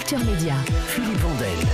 Culture Média. Philippe Vandel.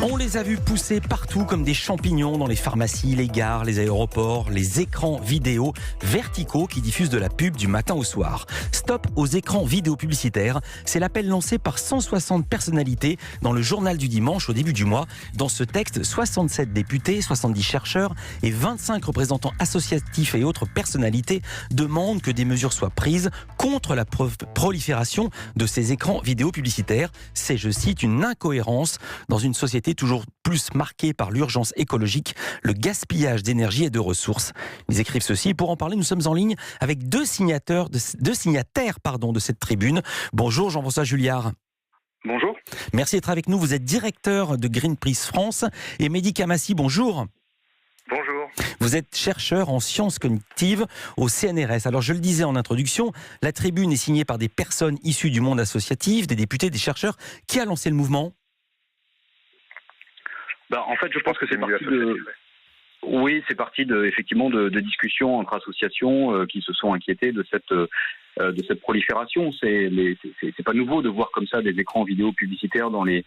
On les a vus pousser partout comme des champignons dans les pharmacies, les gares, les aéroports, les écrans vidéo verticaux qui diffusent de la pub du matin au soir. Stop aux écrans vidéo publicitaires, c'est l'appel lancé par 160 personnalités dans le journal du dimanche au début du mois. Dans ce texte, 67 députés, 70 chercheurs et 25 représentants associatifs et autres personnalités demandent que des mesures soient prises contre la prolifération de ces écrans vidéo publicitaires. C'est, je cite, une incohérence dans une société toujours plus marquée par l'urgence écologique, le gaspillage d'énergie et de ressources. Ils écrivent ceci. Pour en parler, nous sommes en ligne avec deux signataires de cette tribune. Bonjour Jean-François Julliard. Bonjour. Merci d'être avec nous. Vous êtes directeur de Greenpeace France. Et Mehdi Kamassi, bonjour. Bonjour. Vous êtes chercheur en sciences cognitives au CNRS. Alors je le disais en introduction, la tribune est signée par des personnes issues du monde associatif, des députés, des chercheurs. Qui a lancé le mouvement ? En fait, je pense que c'est parti de... Oui, c'est parti effectivement de discussions entre associations qui se sont inquiétées de cette prolifération. C'est pas nouveau de voir comme ça des écrans vidéo publicitaires dans les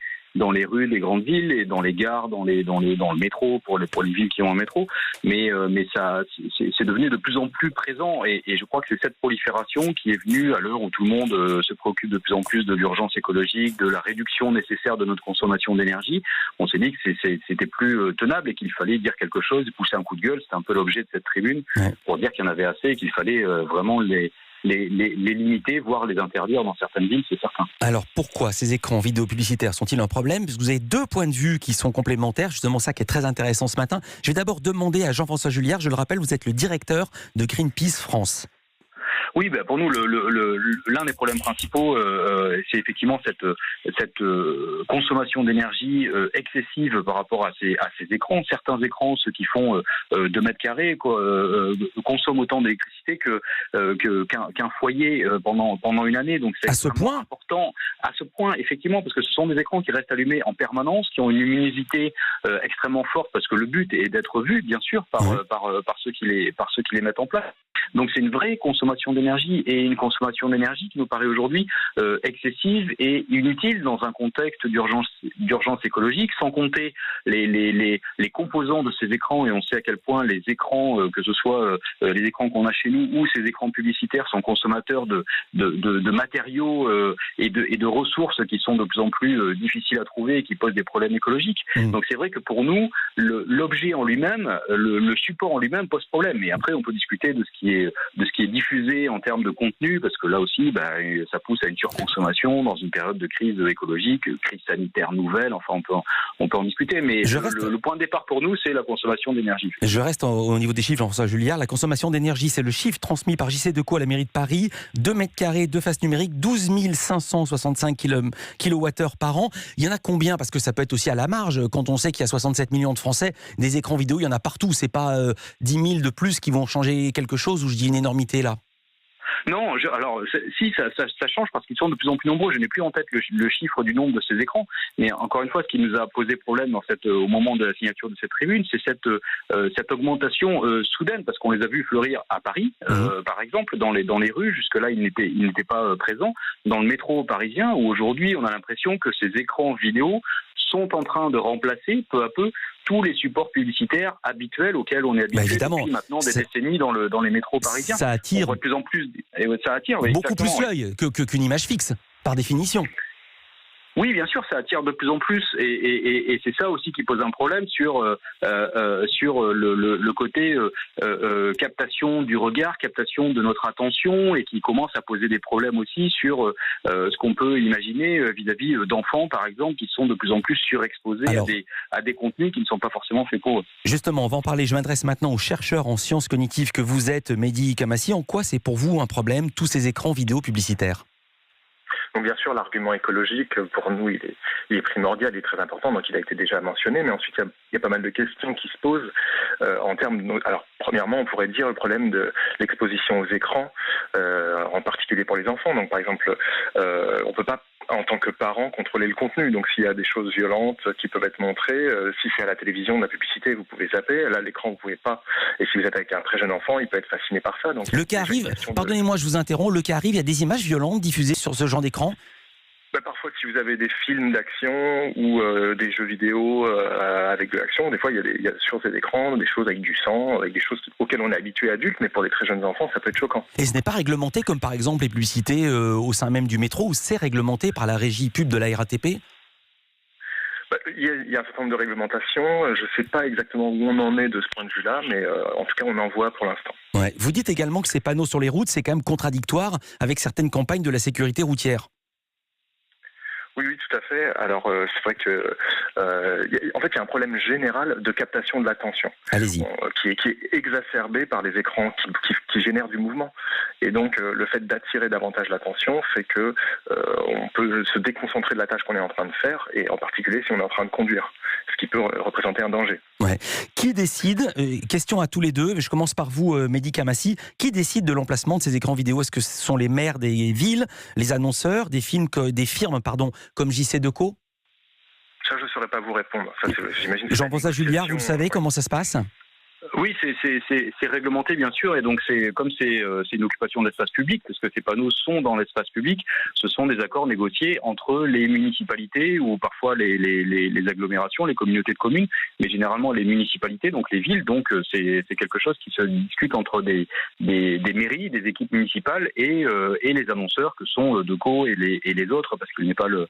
rues des grandes villes et dans les gares, dans le métro pour les villes qui ont un métro. Mais ça, c'est devenu de plus en plus présent et je crois que c'est cette prolifération qui est venue à l'heure où tout le monde se préoccupe de plus en plus de l'urgence écologique, de la réduction nécessaire de notre consommation d'énergie. On s'est dit que c'était plus tenable et qu'il fallait dire quelque chose, pousser un coup de gueule. C'était un peu l'objet de cette tribune pour dire qu'il y en avait assez et qu'il fallait vraiment les limiter, voire les interdire dans certaines villes, c'est certain. Alors pourquoi ces écrans vidéo publicitaires sont-ils un problème ? Parce que vous avez deux points de vue qui sont complémentaires, justement ça qui est très intéressant ce matin. Je vais d'abord demander à Jean-François Julliard, je le rappelle, vous êtes le directeur de Greenpeace France. Oui, pour nous, l'un des problèmes principaux, c'est effectivement cette consommation d'énergie excessive par rapport à ces écrans. Certains écrans, ceux qui font 2 mètres carrés, consomment autant d'électricité qu'un foyer pendant une année. Donc c'est à ce point important. À ce point, effectivement, parce que ce sont des écrans qui restent allumés en permanence, qui ont une luminosité extrêmement forte, parce que le but est d'être vu, bien sûr, par ceux qui les mettent en place. Donc c'est une vraie consommation d'énergie et une consommation d'énergie qui nous paraît aujourd'hui excessive et inutile dans un contexte d'urgence écologique, sans compter les composants de ces écrans. Et on sait à quel point les écrans, que ce soit les écrans qu'on a chez nous ou ces écrans publicitaires, sont consommateurs de matériaux et de ressources qui sont de plus en plus difficiles à trouver et qui posent des problèmes écologiques. Donc c'est vrai que pour nous, l'objet en lui-même, le support en lui-même pose problème. Et après, on peut discuter de ce qui est diffusé en termes de contenu, parce que là aussi, ça pousse à une surconsommation dans une période de crise écologique, crise sanitaire nouvelle. Enfin, on peut en discuter, mais le point de départ pour nous, c'est la consommation d'énergie. Je reste au niveau des chiffres, Jean-François Julliard. La consommation d'énergie, c'est le chiffre transmis par JCDecaux à la mairie de Paris. 2 mètres carrés, 2 faces numériques, 12 565 kWh par an. Il y en a combien ? Parce que ça peut être aussi à la marge. Quand on sait qu'il y a 67 millions de Français, des écrans vidéo, il y en a partout. C'est pas 10 000 de plus qui vont changer quelque chose, ou je dis une énormité là. Non, ça change parce qu'ils sont de plus en plus nombreux. Je n'ai plus en tête le chiffre du nombre de ces écrans. Mais encore une fois, ce qui nous a posé problème au moment de la signature de cette tribune, c'est cette augmentation soudaine, parce qu'on les a vus fleurir à Paris, par exemple, dans les rues. Jusque-là, ils n'étaient pas présents. Dans le métro parisien, où aujourd'hui, on a l'impression que ces écrans vidéo sont en train de remplacer peu à peu tous les supports publicitaires habituels auxquels on est habitué depuis maintenant des décennies dans les métros parisiens. Ça attire de plus en plus, ça attire beaucoup plus l'œil qu'une image fixe, par définition. Oui, bien sûr, ça attire de plus en plus, et c'est ça aussi qui pose un problème sur le côté captation du regard, captation de notre attention, et qui commence à poser des problèmes aussi sur ce qu'on peut imaginer vis-à-vis d'enfants, par exemple, qui sont de plus en plus surexposés à des contenus qui ne sont pas forcément faits pour eux. Justement, on va en parler. Je m'adresse maintenant aux chercheurs en sciences cognitives que vous êtes, Mehdi Kamassi. En quoi c'est pour vous un problème, tous ces écrans vidéo publicitaires ? Donc bien sûr, l'argument écologique, pour nous, il est primordial, il est très important, donc il a été déjà mentionné, mais ensuite il y a pas mal de questions qui se posent en termes de... Alors premièrement, on pourrait dire le problème de l'exposition aux écrans, en particulier pour les enfants. Donc par exemple, on ne peut pas, en tant que parent, contrôler le contenu. Donc s'il y a des choses violentes qui peuvent être montrées, si c'est à la télévision, de la publicité, vous pouvez zapper. Là, à l'écran, vous ne pouvez pas. Et si vous êtes avec un très jeune enfant, il peut être fasciné par ça. Donc, le cas arrive, pardonnez-moi, je vous interromps, le cas arrive, il y a des images violentes diffusées sur ce genre d'écran ? Parfois, si vous avez des films d'action ou des jeux vidéo avec de l'action, des fois, il y a sur ces écrans des choses avec du sang, avec des choses auxquelles on est habitué adulte, mais pour les très jeunes enfants, ça peut être choquant. Et ce n'est pas réglementé comme par exemple les publicités au sein même du métro, où c'est réglementé par la régie pub de la RATP ? Il y a un certain nombre de réglementations. Je ne sais pas exactement où on en est de ce point de vue-là, mais en tout cas, on en voit pour l'instant. Ouais. Vous dites également que ces panneaux sur les routes, c'est quand même contradictoire avec certaines campagnes de la sécurité routière. Oui, tout à fait. Alors, c'est vrai que, en fait, il y a un problème général de captation de l'attention. Allez-y. Qui est exacerbé par les écrans qui génèrent du mouvement. Et donc, le fait d'attirer davantage l'attention fait que on peut se déconcentrer de la tâche qu'on est en train de faire, et en particulier si on est en train de conduire, ce qui peut représenter un danger. Ouais. Qui décide, question à tous les deux, je commence par vous, Mehdi Kamassi, qui décide de l'emplacement de ces écrans vidéo ? Est-ce que ce sont les maires des villes, les annonceurs, des firmes comme JC Decaux ? Ça, je ne saurais pas vous répondre. Ça, j'imagine. Jean-François Julliard, vous le savez, comment ça se passe ? Oui, c'est réglementé bien sûr, et donc c'est une occupation de l'espace public, parce que ces panneaux sont dans l'espace public. Ce sont des accords négociés entre les municipalités ou parfois les agglomérations, les communautés de communes, mais généralement les municipalités, donc les villes. Donc c'est quelque chose qui se discute entre des mairies, des équipes municipales et les annonceurs que sont Decaux et les autres, parce qu'il n'est pas le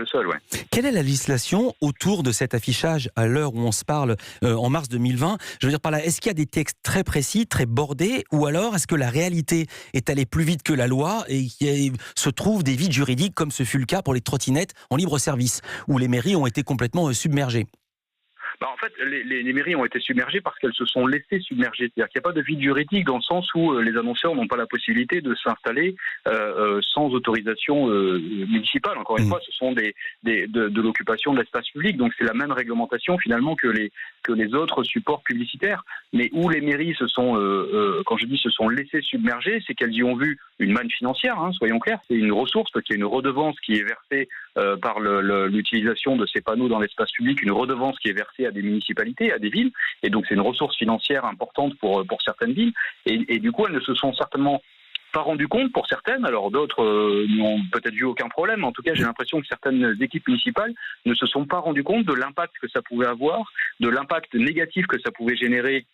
seul. Ouais. Quelle est la législation autour de cet affichage à l'heure où on se parle en mars 2020 ? Je veux dire par là, est-ce qu'il y a des textes très précis, très bordés, ou alors est-ce que la réalité est allée plus vite que la loi et qu'il se trouve des vides juridiques, comme ce fut le cas pour les trottinettes en libre service, où les mairies ont été complètement submergées ? En fait, les mairies ont été submergées parce qu'elles se sont laissées submerger. C'est-à-dire qu'il n'y a pas de vide juridique dans le sens où les annonceurs n'ont pas la possibilité de s'installer sans autorisation municipale. Encore une fois, ce sont de l'occupation de l'espace public. Donc c'est la même réglementation finalement que les autres supports publicitaires. Mais où les mairies se sont laissées submerger, c'est qu'elles y ont vu une manne financière, soyons clairs. C'est une ressource, parce qu'il y a une redevance qui est versée par l'utilisation de ces panneaux dans l'espace public, une redevance qui est versée à des municipalités, à des villes, et donc c'est une ressource financière importante pour certaines villes, et du coup elles ne se sont certainement pas rendu compte pour certaines, alors d'autres n'ont peut-être vu aucun problème. En tout cas, j'ai l'impression que certaines équipes municipales ne se sont pas rendues compte de l'impact que ça pouvait avoir, de l'impact négatif que ça pouvait générer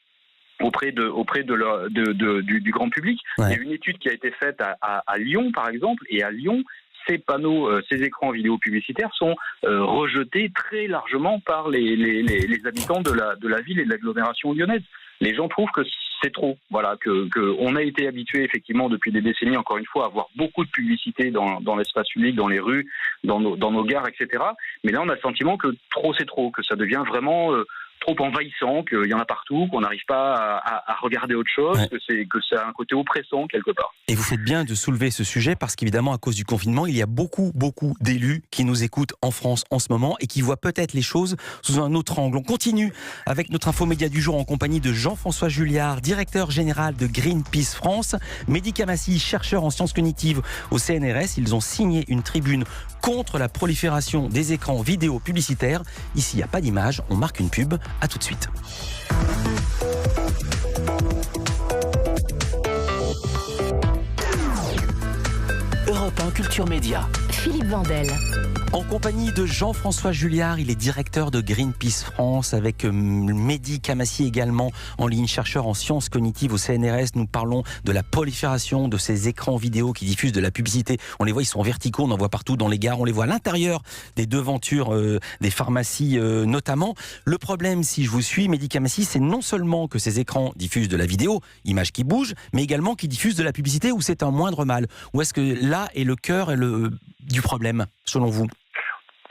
auprès du grand public. Ouais. Il y a une étude qui a été faite à Lyon, par exemple, et à Lyon, ces panneaux, ces écrans vidéo publicitaires sont rejetés très largement par les habitants de la ville et de l'agglomération lyonnaise. Les gens trouvent que c'est trop. Voilà, que on a été habitué effectivement depuis des décennies, encore une fois, à avoir beaucoup de publicité dans l'espace public, dans les rues, dans nos gares, etc. Mais là, on a le sentiment que trop c'est trop, que ça devient vraiment trop envahissant, qu'il y en a partout, qu'on n'arrive pas à regarder autre chose, ouais. que ça a un côté oppressant quelque part. Et vous faites bien de soulever ce sujet parce qu'évidemment, à cause du confinement, il y a beaucoup d'élus qui nous écoutent en France en ce moment et qui voient peut-être les choses sous un autre angle. On continue avec notre infomédia du jour en compagnie de Jean-François Julliard, directeur général de Greenpeace France, Mehdi Kamassi, chercheur en sciences cognitives au CNRS. Ils ont signé une tribune contre la prolifération des écrans vidéo publicitaires. Ici, il n'y a pas d'image, on marque une pub. À tout de suite. Europe 1 Culture Média. Philippe Vandel. En compagnie de Jean-François Julliard, il est directeur de Greenpeace France, avec Mehdi Kamassi également en ligne, chercheur en sciences cognitives au CNRS. Nous parlons de la prolifération de ces écrans vidéo qui diffusent de la publicité. On les voit, ils sont verticaux, on en voit partout dans les gares, on les voit à l'intérieur des devantures des pharmacies notamment. Le problème, si je vous suis, Mehdi Kamassi, c'est non seulement que ces écrans diffusent de la vidéo, images qui bougent, mais également qu'ils diffusent de la publicité où c'est un moindre mal. Ou est-ce que là est le cœur du problème, selon vous ?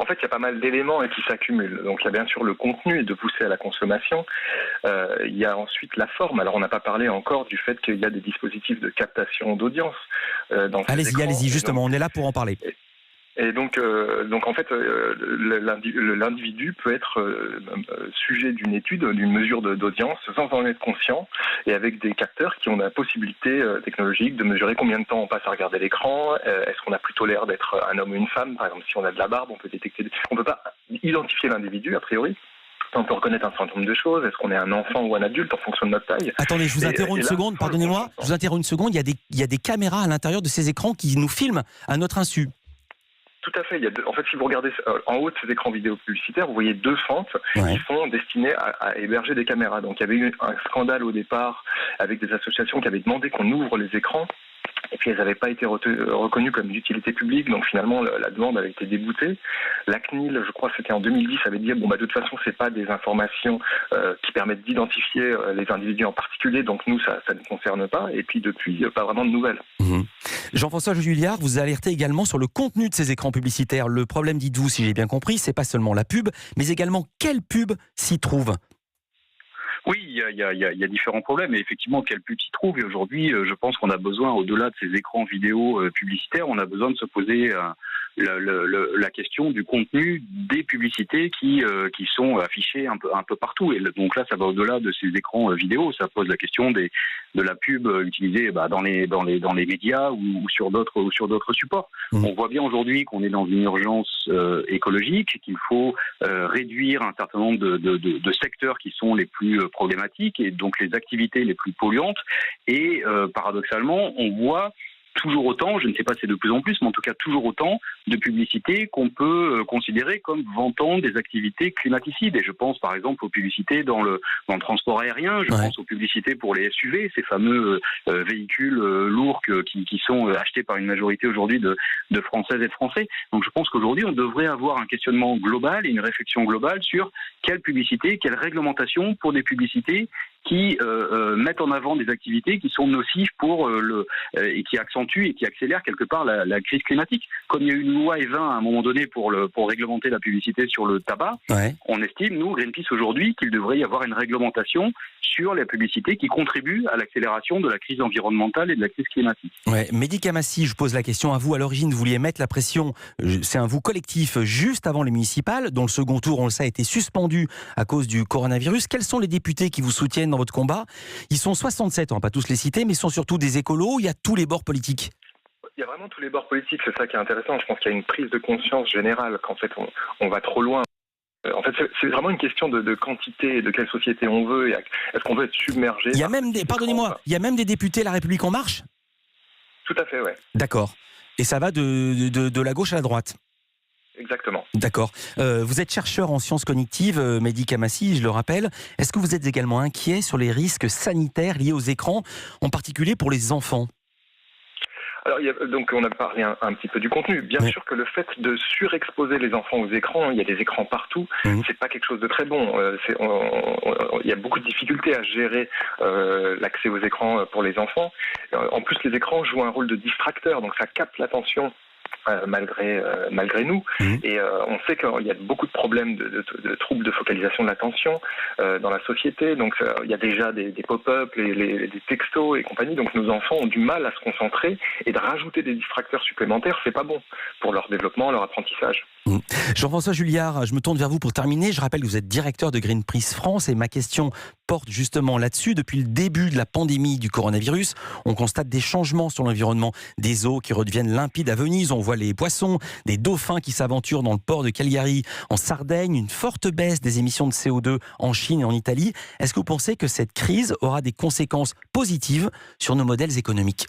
En fait, il y a pas mal d'éléments qui s'accumulent. Donc, il y a bien sûr le contenu de pousser à la consommation. Il y a ensuite la forme. Alors, on n'a pas parlé encore du fait qu'il y a des dispositifs de captation d'audience. Allez-y, justement, on est là pour en parler. Et donc en fait, l'individu peut être sujet d'une étude, d'une mesure d'audience sans en être conscient, et avec des capteurs qui ont la possibilité technologique de mesurer combien de temps on passe à regarder l'écran. Est-ce qu'on a plutôt l'air d'être un homme ou une femme? Par exemple, si on a de la barbe, on peut détecter. On peut pas identifier l'individu a priori. On peut reconnaître un certain nombre de choses. Est-ce qu'on est un enfant ou un adulte en fonction de notre taille? Attendez, je vous interromps une seconde, pardonnez-moi. Je vous interromps une seconde. Il y a des caméras à l'intérieur de ces écrans qui nous filment à notre insu. Tout tout à fait. En fait, si vous regardez en haut de ces écrans vidéo publicitaires, vous voyez 2 fentes qui sont destinées à héberger des caméras. Donc, il y avait eu un scandale au départ avec des associations qui avaient demandé qu'on ouvre les écrans. Et puis elles n'avaient pas été reconnues comme d'utilité publique, donc finalement la demande avait été déboutée. La CNIL, je crois que c'était en 2010, avait dit de toute façon c'est pas des informations qui permettent d'identifier les individus en particulier, donc nous ça ne concerne pas. Et puis depuis, pas vraiment de nouvelles. Jean-François Juillard, vous alertez également sur le contenu de ces écrans publicitaires. Le problème, dites-vous, si j'ai bien compris, c'est pas seulement la pub, mais également quelle pub s'y trouve. Oui, il y a différents problèmes et effectivement, quel pub s'y trouve. Et aujourd'hui, je pense qu'on a besoin, au-delà de ces écrans vidéo publicitaires, on a besoin de se poser la question du contenu des publicités qui sont affichées un peu partout. Et donc là, ça va au-delà de ces écrans vidéo. Ça pose la question de la pub utilisée dans les médias ou sur d'autres supports. On voit bien aujourd'hui qu'on est dans une urgence écologique, qu'il faut réduire un certain nombre de secteurs qui sont les plus problématiques et donc les activités les plus polluantes. Et paradoxalement, on voit toujours autant, je ne sais pas si c'est de plus en plus, mais en tout cas toujours autant de publicités qu'on peut considérer comme vantant des activités climaticides. Et je pense par exemple aux publicités dans le transport aérien, je pense aux publicités pour les SUV, ces fameux véhicules lourds qui sont achetés par une majorité aujourd'hui de Françaises et de Français. Donc je pense qu'aujourd'hui on devrait avoir un questionnement global et une réflexion globale sur quelle publicité, quelle réglementation pour des publicités qui mettent en avant des activités qui sont nocives pour et qui accentuent et qui accélèrent quelque part la crise climatique. Comme il y a eu une loi E20 à un moment donné pour réglementer la publicité sur le tabac, on estime, nous, Greenpeace aujourd'hui, qu'il devrait y avoir une réglementation sur la publicité qui contribue à l'accélération de la crise environnementale et de la crise climatique. Mehdi Kamassi, je pose la question à vous. À l'origine, vous vouliez mettre la pression, c'est un vous collectif, juste avant les municipales, dont le second tour, on le sait, a été suspendu à cause du coronavirus. Quels sont les députés qui vous soutiennent dans votre combat? Ils sont 67, on ne va pas tous les citer, mais ils sont surtout des écolos. Il y a tous les bords politiques. Il y a vraiment tous les bords politiques, c'est ça qui est intéressant. Je pense qu'il y a une prise de conscience générale qu'en fait on va trop loin. En fait, c'est vraiment une question de quantité, de quelle société on veut. Est-ce qu'on veut être submergé? Il y a même il y a même des députés La République En Marche? Tout à fait, ouais. D'accord. Et ça va de la gauche à la droite? Exactement. D'accord. Vous êtes chercheur en sciences cognitives, Mehdi Kamassi, je le rappelle. Est-ce que vous êtes également inquiet sur les risques sanitaires liés aux écrans, en particulier pour les enfants? Alors, donc on a parlé un petit peu du contenu. Bien sûr que le fait de surexposer les enfants aux écrans, il y a des écrans partout, c'est pas quelque chose de très bon. Il y a beaucoup de difficultés à gérer l'accès aux écrans pour les enfants. En plus, les écrans jouent un rôle de distracteur, donc ça capte l'attention. Malgré nous. Et on sait qu'il y a beaucoup de problèmes de troubles de focalisation de l'attention dans la société. Donc il y a déjà des pop-up, des textos et compagnie. Donc nos enfants ont du mal à se concentrer et de rajouter des distracteurs supplémentaires, c'est pas bon pour leur développement, leur apprentissage. Jean-François Juillard, je me tourne vers vous pour terminer. Je rappelle que vous êtes directeur de Greenpeace France et ma question porte justement là-dessus. Depuis le début de la pandémie du coronavirus, on constate des changements sur l'environnement, des eaux qui redeviennent limpides à Venise, on voit les poissons, des dauphins qui s'aventurent dans le port de Cagliari en Sardaigne, une forte baisse des émissions de CO2 en Chine et en Italie. Est-ce que vous pensez que cette crise aura des conséquences positives sur nos modèles économiques ?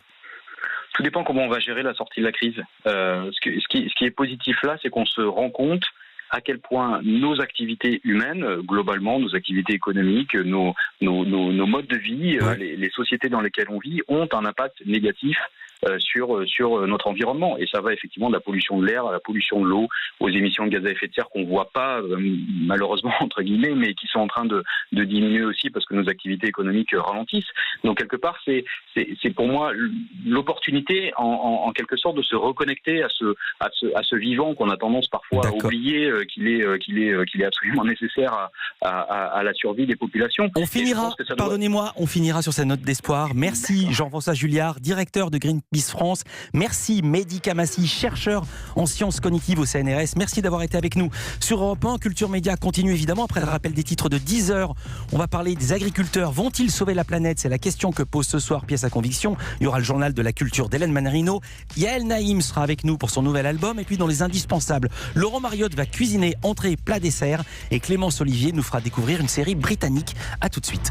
Tout dépend comment on va gérer la sortie de la crise. Ce qui est positif là, c'est qu'on se rend compte à quel point nos activités humaines, globalement, nos activités économiques, nos modes de vie, les sociétés dans lesquelles on vit, ont un impact négatif sur notre environnement. Et ça va effectivement de la pollution de l'air à la pollution de l'eau, aux émissions de gaz à effet de serre qu'on ne voit pas, malheureusement, entre guillemets, mais qui sont en train de diminuer aussi parce que nos activités économiques ralentissent. Donc, quelque part, c'est pour moi l'opportunité, en quelque sorte, de se reconnecter à ce vivant qu'on a tendance parfois à oublier qu'il est absolument nécessaire à la survie des populations. On finira, pardonnez-moi, on finira sur cette note d'espoir. Merci Jean-François Juillard, directeur de Greenpeace France. Merci Mehdi Kamassi, chercheur en sciences cognitives au CNRS. Merci d'avoir été avec nous sur Europe 1. Culture Média continue évidemment après le rappel des titres de 10h. On va parler des agriculteurs. Vont-ils sauver la planète? C'est la question que pose ce soir Pièce à conviction. Il y aura le journal de la culture d'Hélène Manarino. Yael Naïm sera avec nous pour son nouvel album. Et puis dans les indispensables, Laurent Mariotte va cuisiner entrée, plat, dessert. Et Clémence Olivier nous fera découvrir une série britannique. À tout de suite.